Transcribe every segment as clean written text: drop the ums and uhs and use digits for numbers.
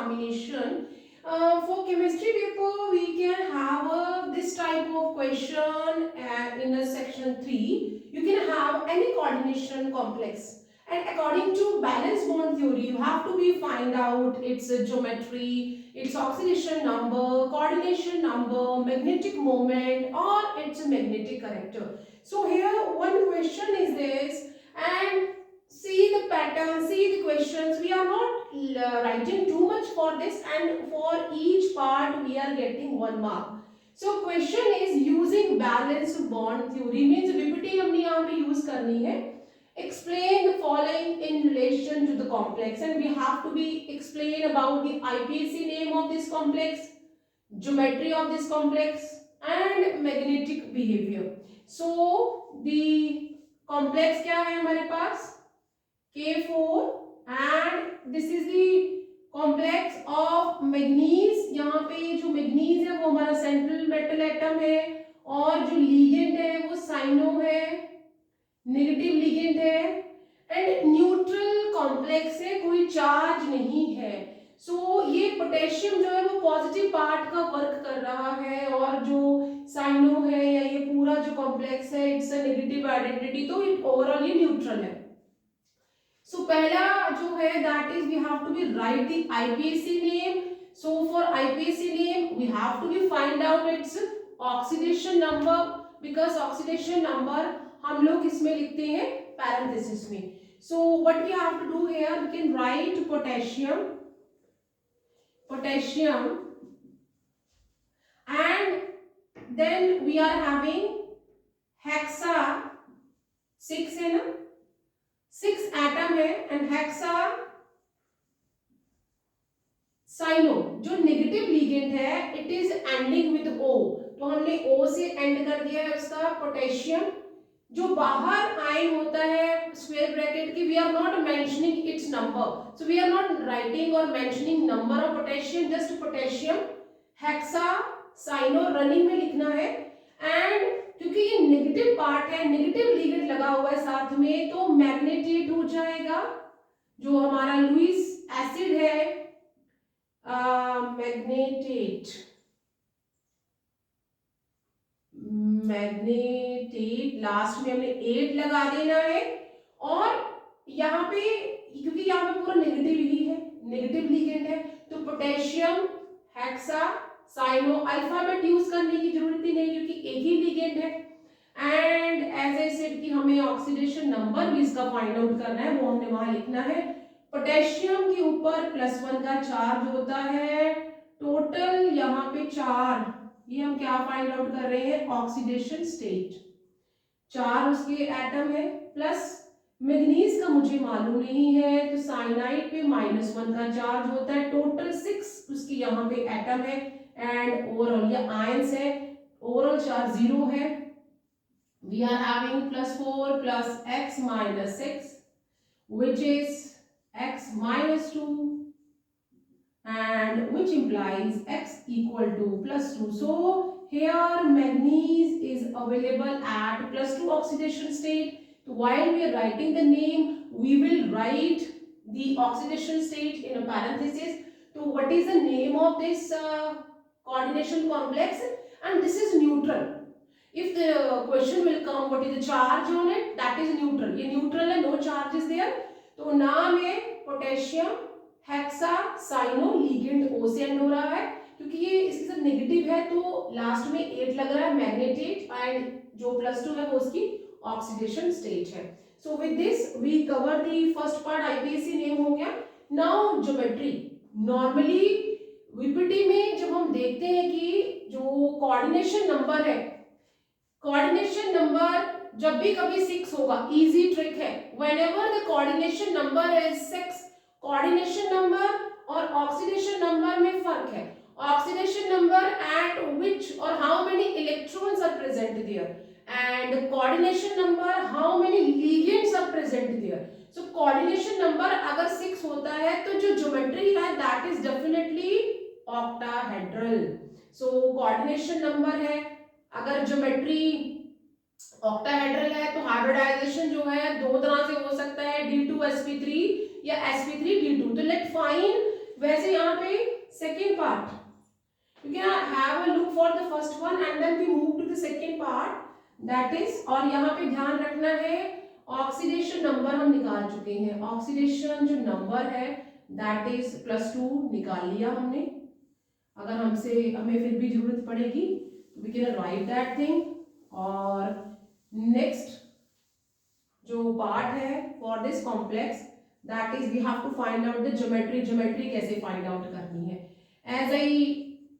examination. For chemistry paper, we can have this type of question in a section 3. You can have any coordination complex. And according to balance bond theory, you have to be find out its geometry, its oxidation number, coordination number, magnetic moment, or its magnetic character. So here one question is this, and see the pattern, see the questions. We are not writing too much for this, and for each part we are getting 1 mark. So question is using balance bond theory means विपरीत हमने यहाँ पे use करनी है. Explain the following in relation to the complex, and we have to be explain about the IPAC name of this complex, geometry of this complex, and magnetic behavior. So the complex क्या है हमारे पास K4, and this is the complex of manganese. यहाँ पे जो manganese है वो हमारा central metal atom है, और जो लीगेंड है वो साइनो है, नेगेटिव लीगेंड है, एंड न्यूट्रल कॉम्प्लेक्स है, कोई चार्ज नहीं है. सो ये पोटेशियम जो है वो पॉजिटिव पार्ट का वर्क कर रहा है, और जो साइनो है या ये पूरा जो कॉम्प्लेक्स है इट्स अ नेगेटिव आइडेंटिटी, तो इट ओवरऑल ये न्यूट्रल है. सो पहला जो है that is we have to be write the IPAC name. So for IPAC name we have to be find out its oxidation number, because oxidation number हम लोग इसमें लिखते हैं पैरेंथेसिस में. So what we have to do here, we can write potassium, and then we are having hexa, 6 है ना, 6 atom है, and hexa cyano जो नेगेटिव लीगेंड है it is ending with O, तो हमने O से एंड कर दिया है उसका. पोटेशियम जो बाहर आयन होता है स्क्वायर ब्रैकेट की, we are not mentioning its number, so we are not writing और mentioning number of potassium, just potassium hexa cyano running में लिखना है. एंड क्योंकि ये नेगेटिव पार्ट है, नेगेटिव लीगेंड लगा हुआ है साथ में, तो मैग्नेटेट हो जाएगा. जो हमारा लुईस एसिड है मैग्नेटेट लास्ट में हमने 8 लगा देना है. और यहाँ पे क्योंकि यहाँ पे पूरा नेगेटिव ही है, नेगेटिव लीगेंड है, तो potassium hexa cyano, alphabet use करने की जरूरत ही नहीं क्योंकि एक ही लीगेंड है. एंड एज आई सेड कि हमें ऑक्सीडेशन नंबर भी इसका फाइंड आउट करना है, वो हमने वहां लिखना है. पोटेशियम के ऊपर +1 का चार्ज होता है, टोटल यहाँ पे 4, ये हम क्या फाइंड आउट कर रहे हैं, ऑक्सीडेशन स्टेट. 4 उसके एटम है, प्लस मैग्नीज का मुझे मालूम नहीं है, तो साइनाइड पे -1 का चार्ज होता है, टोटल 6 उसकी यहाँ पे एटम है, एंड ओवरऑल ये आयंस है, ओवरऑल चार्ज 0 है. We are having +4 + x - 6 which is x - 2, and which implies x equal to +2. So here manganese is available at +2 oxidation state. So while we are writing the name, we will write the oxidation state in a parenthesis. So what is the name of this coordination complex? And this is neutral. If the question will come what is the charge on it, that is neutral. ये neutral है, no charge is there. तो नाम है potassium hexa cyano, ligand O से end हो रहा है, क्योंकि ये इसके साथ नेगेटिव है तो लास्ट में 8 लग रहा है, मैग्नेटेट, एंड जो +2 है वो उसकी ऑक्सीडेशन स्टेट है. So with this we cover the first part, IPAC name हो गया. Now geometry. नॉर्मली विपीटी में जब हम देखते हैं कि जो कोऑर्डिनेशन नंबर है, कोऑर्डिनेशन नंबर जब भी कभी 6 होगा, इजी ट्रिक है, whenever the coordination number is 6, coordination number और ऑक्सीडेशन नंबर में फर्क है. ऑक्सीडेशन नंबर एट विच और how many electrons are present there, and coordination number how many ligands are present there. So coordination number अगर 6 होता है तो जो ज्योमेट्री है that is definitely octahedral. So coordination number है, अगर ज्योमेट्री ऑक्टाहेड्रल है तो हाइब्रिडाइजेशन जो है 2 तरह से हो सकता है, D2sp3 या sp3d2. तो लेट फाइंड वैसे यहाँ पे second part you can have a look for the first one and then we move to the second part that is, और यहाँ पे ध्यान रखना है ऑक्सीडेशन नंबर हम निकाल चुके हैं, ऑक्सीडेशन जो नंबर है that is +2 निकाल लिया हमने। अगर हमें फिर भी जरूरत पड़ेगी तो we can write that thing। और नेक्स्ट जो पार्ट है for this complex that is we have to find out the geometry कैसे find out करनी है। as I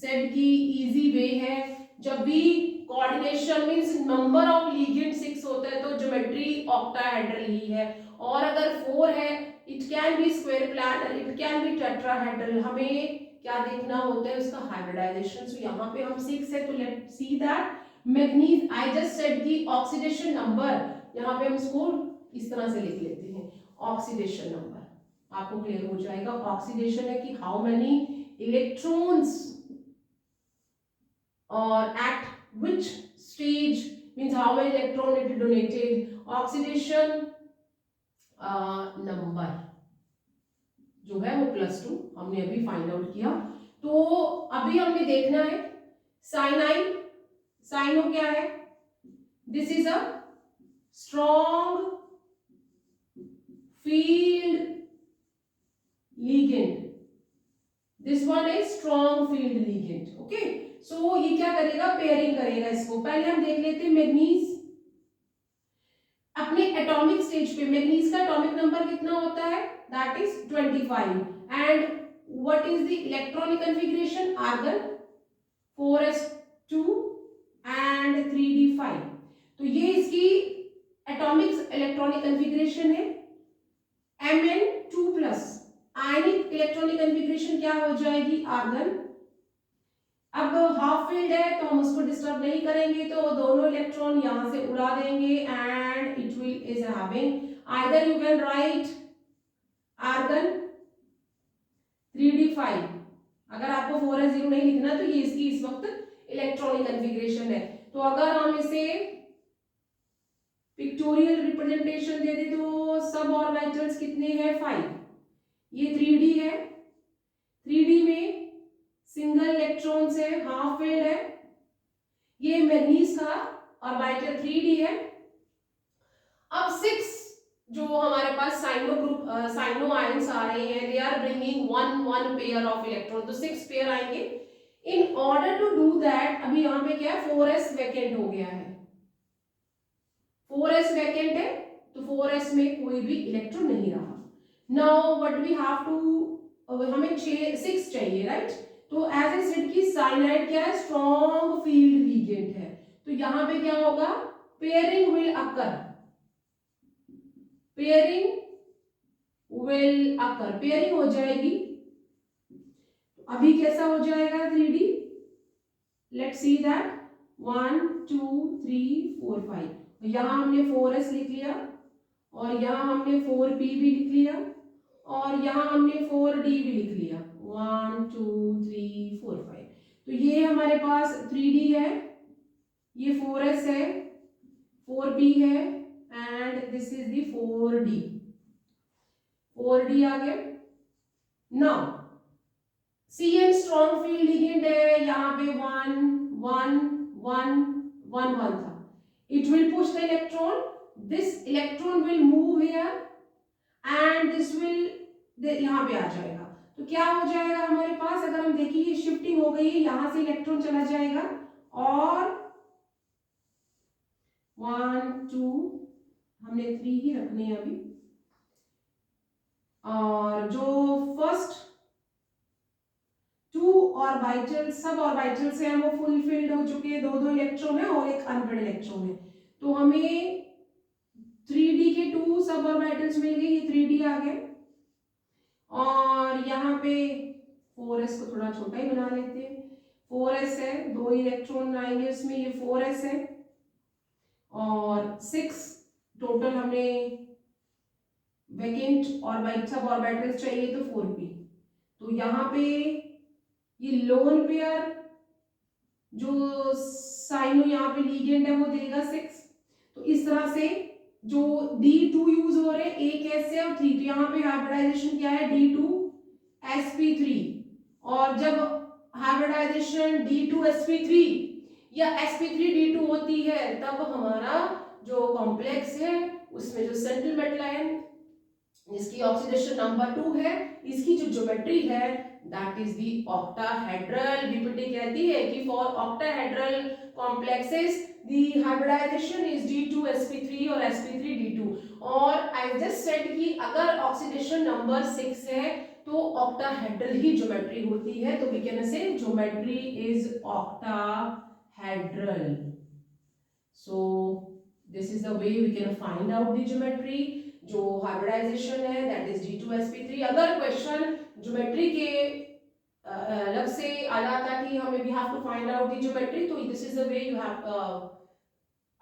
said कि easy way है, जब भी coordination means number of ligand 6 होता है तो ज्योमेट्री ऑक्टाहेड्रल ही है, और अगर 4 है it can be square planar, it can be tetrahedral. हमें क्या देखना होता है उसका हाइब्रिडाइजेशन। सो यहाँ पे हम 6 है तो let's see that manganese I just said की ऑक्सीडेशन नंबर, यहाँ पे हम इसको इस तरह से लिख लेते हैं ऑक्सीडेशन नंबर, आपको क्लियर हो जाएगा। ऑक्सीडेशन है कि how many electrons or at which stage means how many electron it donated, oxidation number जो है वो +2 हमने अभी फाइंड आउट किया। तो अभी हमें देखना है साइनाइड। साइनो क्या है? This is a strong field ligand, this one is strong field ligand। Okay, so ये क्या करेगा? पेयरिंग करेगा इसको। पहले हम देख लेते हैं मैग्नीज अपने एटॉमिक स्टेज पे। मैग्नीज का एटॉमिक नंबर कितना होता है? That is 25 and what is the electronic configuration? Argon 4s2 and 3d5। तो ये इसकी एटॉमिक इलेक्ट्रॉनिक कॉन्फ़िगरेशन है। Mn2+। आयनिक इलेक्ट्रॉनिक कॉन्फ़िगरेशन क्या हो जाएगी? आर्गन। अब हाफ फील्ड है तो हम उसको डिस्टर्ब नहीं करेंगे, तो दोनों इलेक्ट्रॉन यहां से उड़ा देंगे and it will is having either you can write argon 3d5। अगर आपको 4s0 नहीं लिखना तो ये इसकी इस वक्त इलेक्ट्रॉनिक कॉन्फ़िगरेशन है। तो अगर हम इसे पिक्टोरियल रिप्रेजेंटेशन दे दे तो सब ऑर्बिटल्स कितने हैं? 5। ये 3d है, 3d में सिंगल इलेक्ट्रॉन से हाफ फील्ड है। ये मैग्नीज का ऑर्बिटल 3d है। अब 6 जो हमारे पास साइनो ग्रुप साइनो आयंस आ रहे हैं, they are bringing one pair of electron, तो 6 पेयर आएंगे। In order to do that अभी यहाँ पे क्या है? 4s वैकेंट हो गया है, 4s वैकेंट है तो 4s में कोई भी इलेक्ट्रॉन नहीं रहा। Now what we have to, हमें 6 चाहिए राइट। तो एज ए सेड की साइनाइड क्या है? स्ट्रॉन्ग फील्ड लिगेंड है, तो यहां पे क्या होगा? Pairing will occur, pairing will occur, pairing हो जाएगी। अभी कैसा हो जाएगा 3d? Let's see that 1 2 3 4 5। यहां हमने 4s लिख लिया और यहां हमने 4p भी लिख लिया और यहां हमने 4d भी लिख लिया। 1 2 3 4 5। तो ये हमारे पास 3d है, ये 4s है, 4p है and this is the 4d। 4d आ गया। Now Cn strong field ligand है, यहाँ पे 1 1 1 1 1 था। It will push the electron, this electron will move here and this will यहाँ पे आ जाएगा। तो क्या हो जाएगा हमारे पास? अगर हम देखिए ये शिफ्टिंग हो गई है, यहां से इलेक्ट्रॉन चला जाएगा और 1 2 हमने 3 ही रखने हैं अभी, और जो फर्स्ट 2 ऑर्बिटल सब ऑर्बिटल्स हैं वो फुल फिल्ड हो चुके हैं, 2 इलेक्ट्रॉन है और एक अनपेड इलेक्ट्रॉन है। तो हमें 3d के 2 सब ऑर्बिटल्स मिल गए, ये 3d आ गए। और यहाँ पे 4s को थोड़ा छोटा ही बना लेते हैं, 4s है, 2 इलेक्ट्रॉन आएंगे उसमें, ये 4s है और 6 टोटल हमें वैकेंट ऑर्बिटल सब ऑर्बिटल्स चाहिए तो 4p। तो यहाँ पे ये लोन पेयर जो साइनो यहाँ पे लिगेंड है वो देगा 6। तो इस तरह से जो D2 यूज हो रहे हैं, एक S है और 3, तो यहाँ पे हाइब्रिडाइजेशन क्या है? D2 sp3 और जब हाइब्रिडाइजेशन d2sp3 या sp3d2 होती है तब हमारा जो कॉम्प्लेक्स है उसमें जो सेंट्रल मेटल आयन जिसकी ऑक्सीडेशन नंबर 2 है, इसकी जो ज्योमेट्री है that is the octahedral. VBT कहती है कि for octahedral complexes the hybridization is d2sp3 और sp3d2 और आई जस्ट सेड कि अगर ऑक्सीडेशन नंबर 6 है तो ऑक्टाहेड्रल ही ज्योमेट्री होती है, तो we can say geometry is octahedral. So this is the way we can find out the geometry. जो हाइब्रिडाइजेशन है दैट इज d2sp3। अगर क्वेश्चन ज्योमेट्री के अलग से आ जाता कि हमें we have to find out the geometry, तो this is the way you have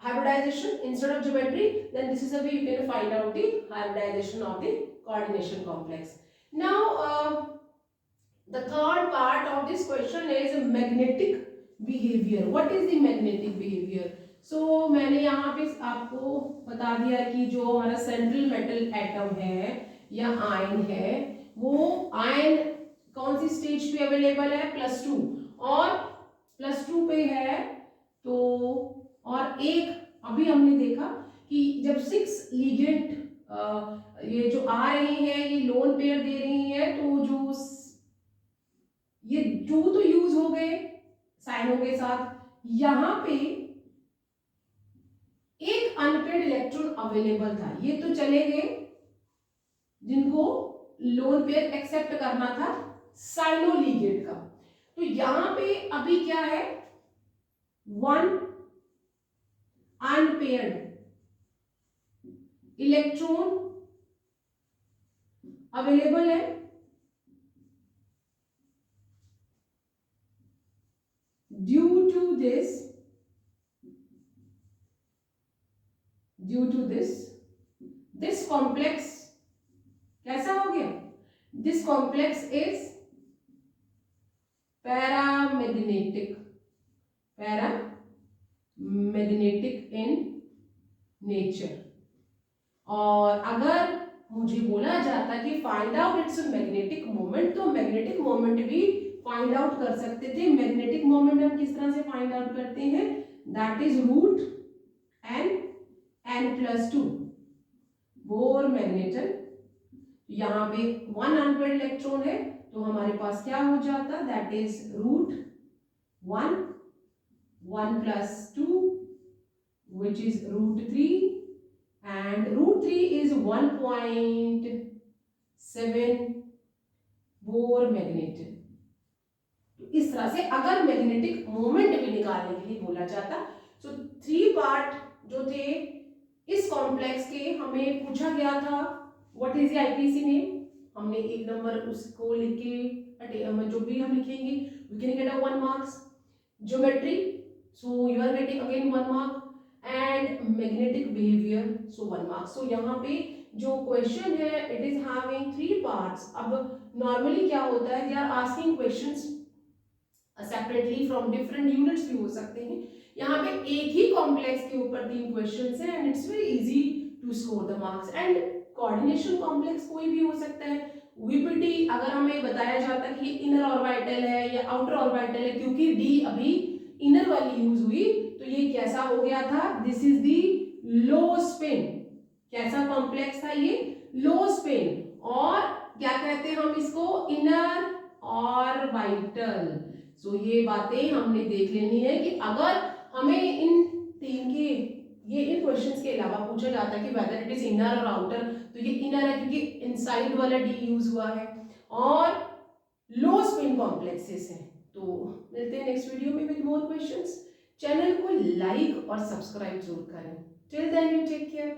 hybridization instead of geometry, then this is the way you can find out the hybridization of the coordination complex. Now the third part of this question is magnetic behavior. What is the magnetic behavior? So मैंने यहाँ पे आपको बता दिया कि जो हमारा central metal atom है या आयन है वो आयन कौन सी स्टेज पे अवेलेबल है, +2 और +2 पे है। तो और एक अभी हमने देखा कि जब 6 लिगेंड ये जो आ रही हैं ये लोन पेयर दे रही हैं, तो जो ये 2 तो यूज हो गए साइनों के साथ, यहां पे एक अनपेयर्ड इलेक्ट्रॉन अवेलेबल था, ये तो चले गए जिनको लोन पेयर एक्सेप्ट करना था साइनो लिगेंड का। तो यहां पे अभी क्या है, 1 अनपेयर्ड इलेक्ट्रॉन अवेलेबल है। ड्यू टू दिस कॉम्प्लेक्स कैसा हो गया, this complex is paramagnetic in nature. और अगर मुझे बोला जाता कि find out it's magnetic moment, तो मैग्नेटिक मोमेंट भी फाइंड आउट कर सकते थे। मैग्नेटिक मोमेंट हम किस तरह से फाइंड आउट करते हैं, that is root n+2 Bohr magneton. यहाँ पे 1 अनपेयर्ड इलेक्ट्रॉन है तो हमारे पास क्या हो जाता, that is root 1 + 2 which is √3 and √3 is 1.7 bore magneton. इस तरह से अगर मैग्नेटिक मोमेंट भी निकालने के लिए बोला जाता, तो 3 पार्ट जो थे इस कॉम्प्लेक्स के हमें पूछा गया था what is the IPC name, हमने 1 नंबर उसको लिख के जो भी हम लिखेंगे we can get 1 marks. Geometry, so you are getting again 1 mark and magnetic behaviour, so 1 marks. So यहाँ पे जो क्वेश्चन है इट इज हैविंग 3 पार्ट्स। अब नॉर्मली क्या होता है, they are asking questions separately from different units भी हो सकते हैं। यहाँ पे एक ही कॉम्प्लेक्स के ऊपर 3 क्वेश्चंस हैं and it's very easy to score the marks. And coordination complex कोई भी हो सकता है। वीपीटी अगर हमें बताया जाता कि इनर ऑर्बिटल है या आउटर ऑर्बिटल है, क्योंकि डी अभी इनर वाली यूज हुई तो ये कैसा हो गया था, this is the low spin. कैसा कॉम्प्लेक्स था ये, लो स्पिन। और क्या कहते हैं हम इसको, इनर ऑर्बिटल। सो ये बातें हमने देख लेनी है कि अगर हमें इन 3 के इन क्वेश्चंस के अलावा पूछा जाता है कि वेदर इट इज इनर और आउटर, तो ये इनर है क्योंकि इनसाइड वाला डी यूज हुआ है और लो स्पिन कॉम्प्लेक्सेस हैं। तो मिलते हैं नेक्स्ट वीडियो में विद मोर क्वेश्चंस। चैनल को लाइक और सब्सक्राइब जरूर करें। Till then you take care.